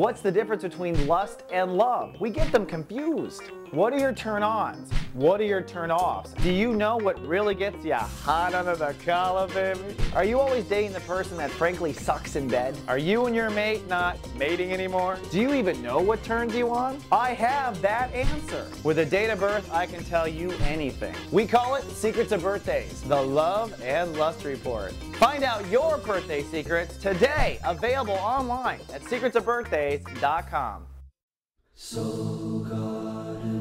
What's the difference between lust and love? We get them confused. What are your turn-ons? What are your turn-offs? Do you know what really gets you hot under the collar, baby? Are you always dating the person that frankly sucks in bed? Are you and your mate not mating anymore? Do you even know what turns you on? I have that answer. With a date of birth, I can tell you anything. We call it Secrets of Birthdays, the Love and Lust Report. Find out your birthday secrets today, available online at secretsofbirthdays.com. Soul Garden.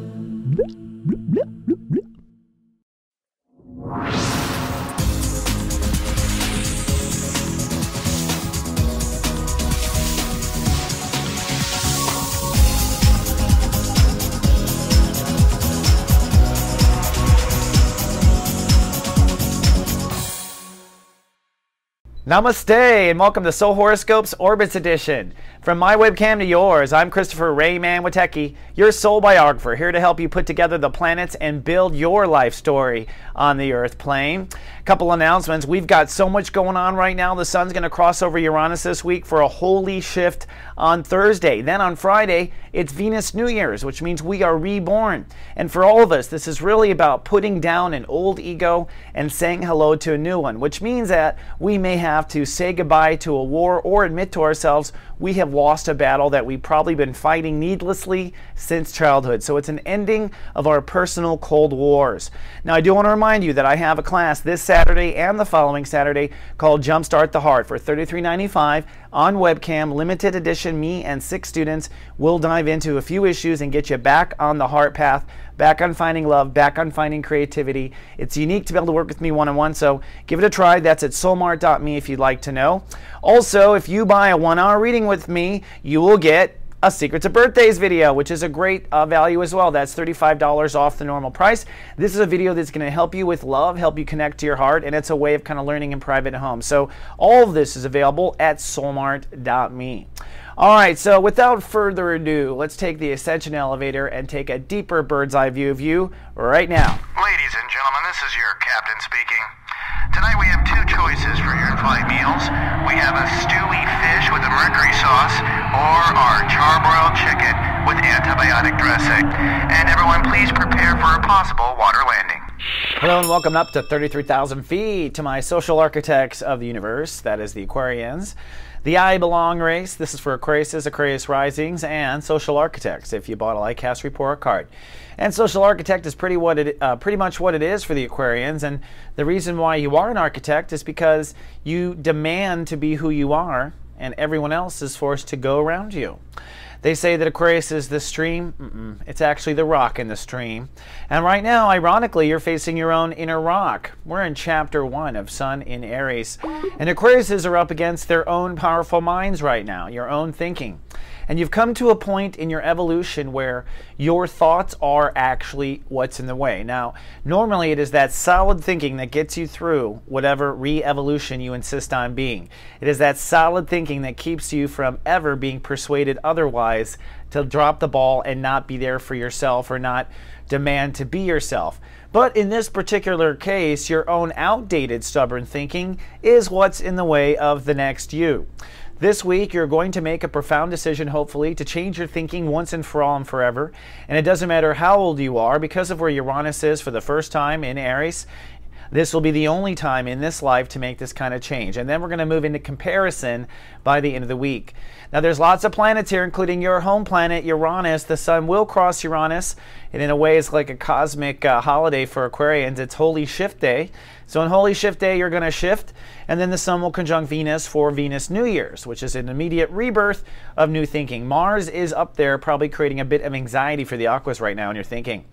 Namaste and welcome to Soul Horoscopes Orbits Edition. From my webcam to yours, I'm Christopher Rayman Witecki, your soul biographer, here to help you put together the planets and build your life story on the Earth plane. Couple announcements. We've got so much going on right now. The sun's going to cross over Uranus this week for a holy shift on Thursday. Then on Friday, it's Venus New Year's, which means we are reborn. And for all of us, this is really about putting down an old ego and saying hello to a new one, which means that we may have to say goodbye to a war or admit to ourselves we have lost a battle that we've probably been fighting needlessly since childhood. So it's an ending of our personal Cold Wars. Now, I do want to remind you that I have a class this Saturday and the following Saturday called Jumpstart the Heart for $33.95 on webcam, limited edition. Me and 6 students will dive into a few issues and get you back on the heart path, back on finding love, back on finding creativity. It's unique to be able to work with me one-on-one, so give it a try. That's at soulmart.me if you'd like to know. Also, if you buy a 1-hour reading with me, you will get a Secrets of Birthdays video, which is a great value as well. That's $35 off the normal price. This is a video that's going to help you with love, help you connect to your heart, and it's a way of kind of learning in private at home. So all of this is available at soulmart.me. All right, so without further ado, let's take the Ascension elevator and take a deeper bird's eye view of you right now. Ladies and gentlemen, this is your captain speaking. Tonight we have 2 choices for your in-flight meals. We have a stewy fish with a mercury sauce or our charbroiled chicken with antibiotic dressing. And everyone please prepare for a possible water landing. Hello and welcome up to 33,000 feet to my social architects of the universe, that is the Aquarians. The I Belong race, this is for Aquariuses, Aquarius Risings, and Social Architects, if you bought a Lightcast Report card. And Social Architect is pretty much what it is for the Aquarians, and the reason why you are an architect is because you demand to be who you are, and everyone else is forced to go around you. They say that Aquarius is the stream. It's actually the rock in the stream. And right now, ironically, you're facing your own inner rock. We're in chapter 1 of Sun in Aries. And Aquariuses are up against their own powerful minds right now, your own thinking. And you've come to a point in your evolution where your thoughts are actually what's in the way. Now, normally it is that solid thinking that gets you through whatever re-evolution you insist on being. It is that solid thinking that keeps you from ever being persuaded otherwise to drop the ball and not be there for yourself or not demand to be yourself. But in this particular case, your own outdated stubborn thinking is what's in the way of the next you. This week, you're going to make a profound decision, hopefully, to change your thinking once and for all and forever. And it doesn't matter how old you are, because of where Uranus is for the first time in Aries, this will be the only time in this life to make this kind of change. And then we're going to move into comparison by the end of the week. Now, there's lots of planets here, including your home planet, Uranus. The sun will cross Uranus, and in a way, it's like a cosmic holiday for Aquarians. It's Holy Shift Day. So on Holy Shift Day, you're going to shift, and then the sun will conjunct Venus for Venus New Year's, which is an immediate rebirth of new thinking. Mars is up there, probably creating a bit of anxiety for the Aquas right now in your thinking.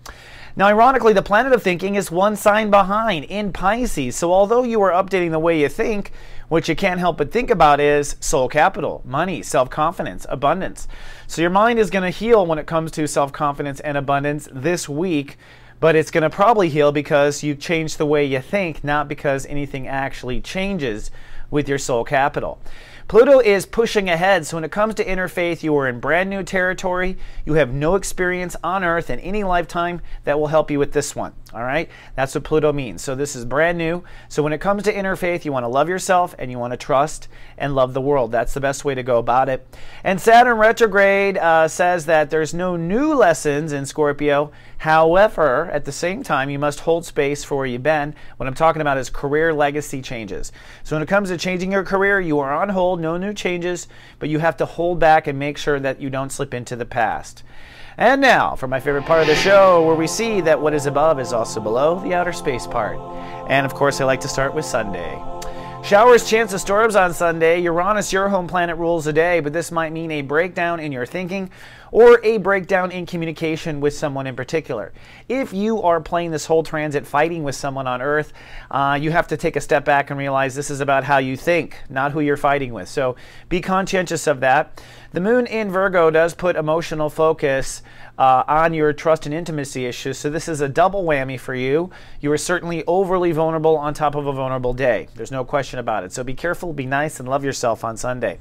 Now, ironically, the planet of thinking is one sign behind in Pisces. So although you are updating the way you think, what you can't help but think about is soul capital, money, self-confidence, abundance. So your mind is going to heal when it comes to self-confidence and abundance this week, but it's going to probably heal because you changed the way you think, not because anything actually changes with your soul capital. Pluto is pushing ahead, so when it comes to interfaith, you are in brand new territory. You have no experience on Earth in any lifetime that will help you with this one. All right? That's what Pluto means. So this is brand new. So when it comes to interfaith, you want to love yourself and you want to trust and love the world. That's the best way to go about it. And Saturn retrograde says that there's no new lessons in Scorpio. However, at the same time, you must hold space for where you've been. What I'm talking about is career legacy changes. So when it comes to changing your career, you are on hold, no new changes, but you have to hold back and make sure that you don't slip into the past. And now, for my favorite part of the show, where we see that what is above is also below, the outer space part. And of course, I like to start with Sunday. Showers, chance of storms on Sunday. Uranus, your home planet, rules the day, but this might mean a breakdown in your thinking or a breakdown in communication with someone in particular. If you are playing this whole transit fighting with someone on Earth, you have to take a step back and realize this is about how you think, not who you're fighting with. So be conscientious of that. The moon in Virgo does put emotional focus on your trust and intimacy issues, so this is a double whammy for you. You are certainly overly vulnerable on top of a vulnerable day. There's no question about it. So be careful, be nice, and love yourself on Sunday.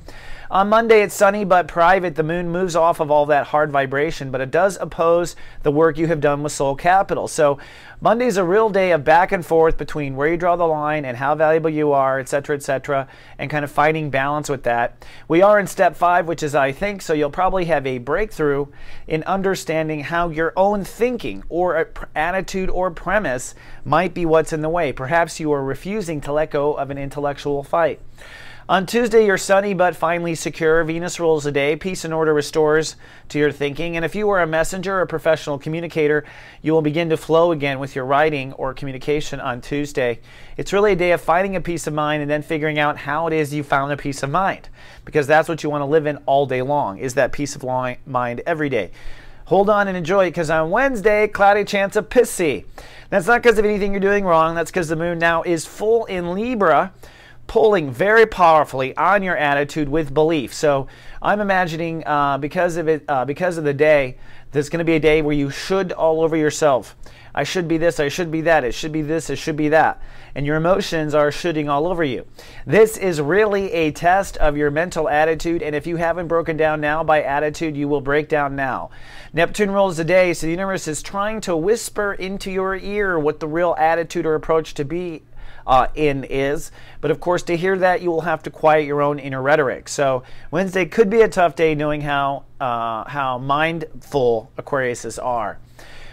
On Monday, it's sunny but private. The moon moves off of all that hard vibration, but it does oppose the work you have done with soul capital. So Monday's a real day of back and forth between where you draw the line and how valuable you are, etc., and kind of finding balance with that. We are in step 5, which is I think, so you'll probably have a breakthrough in understanding how your own thinking or attitude or premise might be what's in the way. Perhaps you are refusing to let go of an intellectual fight. On Tuesday, you're sunny but finally secure. Venus rules the day. Peace and order restores to your thinking. And if you are a messenger or a professional communicator, you will begin to flow again with your writing or communication on Tuesday. It's really a day of finding a peace of mind and then figuring out how it is you found a peace of mind. Because that's what you want to live in all day long, is that peace of mind every day. Hold on and enjoy it, because on Wednesday, cloudy chance of pissy. That's not because of anything you're doing wrong. That's because the moon now is full in Libra, pulling very powerfully on your attitude with belief. So I'm imagining because of the day, there's going to be a day where you should all over yourself. I should be this, I should be that, it should be this, it should be that. And your emotions are shooting all over you. This is really a test of your mental attitude, and if you haven't broken down now by attitude, you will break down now. Neptune rules the day, so the universe is trying to whisper into your ear what the real attitude or approach to be is. But of course, to hear that, you will have to quiet your own inner rhetoric. So Wednesday could be a tough day, knowing how mindful Aquariuses are.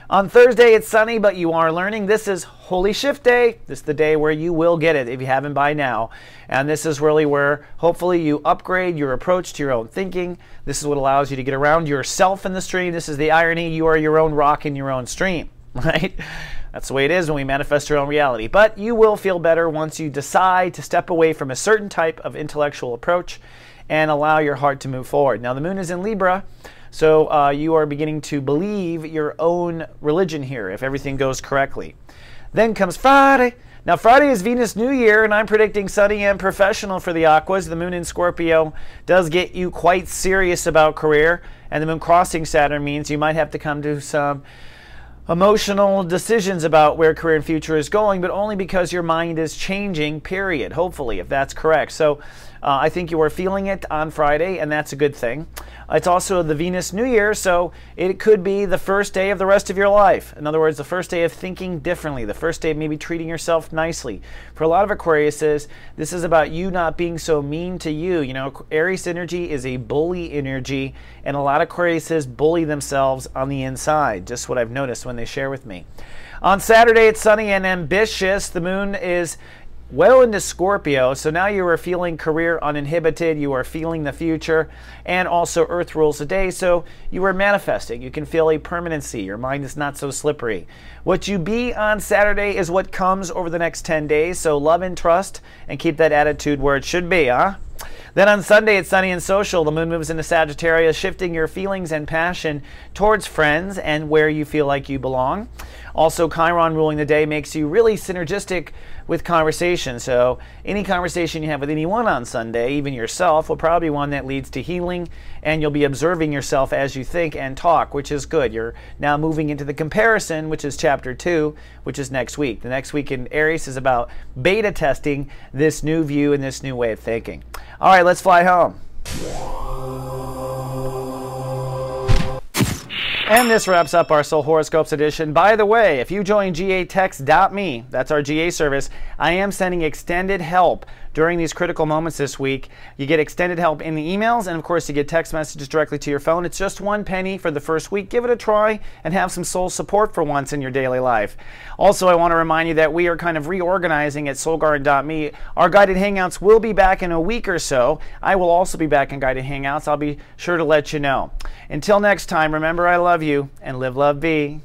On Thursday, it's sunny, but you are learning. This is Holy Shift Day. This is the day where you will get it if you haven't by now. And this is really where hopefully you upgrade your approach to your own thinking. This is what allows you to get around yourself in the stream. This is the irony. You are your own rock in your own stream, right? That's the way it is when we manifest our own reality. But you will feel better once you decide to step away from a certain type of intellectual approach and allow your heart to move forward. Now, the moon is in Libra, so you are beginning to believe your own religion here, if everything goes correctly. Then comes Friday. Now, Friday is Venus New Year, and I'm predicting sunny and professional for the Aquas. The moon in Scorpio does get you quite serious about career, and the moon crossing Saturn means you might have to come to some emotional decisions about where career and future is going, but only because your mind is changing, period, hopefully, if that's correct. So I think you are feeling it on Friday, and that's a good thing. It's also the Venus New Year, so it could be the first day of the rest of your life. In other words, the first day of thinking differently, the first day of maybe treating yourself nicely. For a lot of Aquariuses, this is about you not being so mean to you. You know, Aries energy is a bully energy, and a lot of Aquariuses bully themselves on the inside, just what I've noticed when they share with me. On Saturday, it's sunny and ambitious. The moon is well into Scorpio, so now you are feeling career uninhibited, you are feeling the future, and also Earth rules the day, so you are manifesting. You can feel a permanency. Your mind is not so slippery. What you be on Saturday is what comes over the next 10 days, so love and trust, and keep that attitude where it should be, huh? Then on Sunday, it's sunny and social. The moon moves into Sagittarius, shifting your feelings and passion towards friends and where you feel like you belong. Also, Chiron ruling the day makes you really synergistic with conversation. So any conversation you have with anyone on Sunday, even yourself, will probably be one that leads to healing, and you'll be observing yourself as you think and talk, which is good. You're now moving into the comparison, which is chapter 2, which is next week. The next week in Aries is about beta testing this new view and this new way of thinking. All right, let's fly home. And this wraps up our Soul Horoscopes edition. By the way, if you join gatext.me, that's our GA service, I am sending extended help during these critical moments this week. You get extended help in the emails, and of course you get text messages directly to your phone. It's just $1 for the first week. Give it a try and have some soul support for once in your daily life. Also, I want to remind you that we are kind of reorganizing at soulgarden.me. Our guided hangouts will be back in a week or so. I will also be back in guided hangouts. I'll be sure to let you know. Until next time, remember I love you, and live, love, be.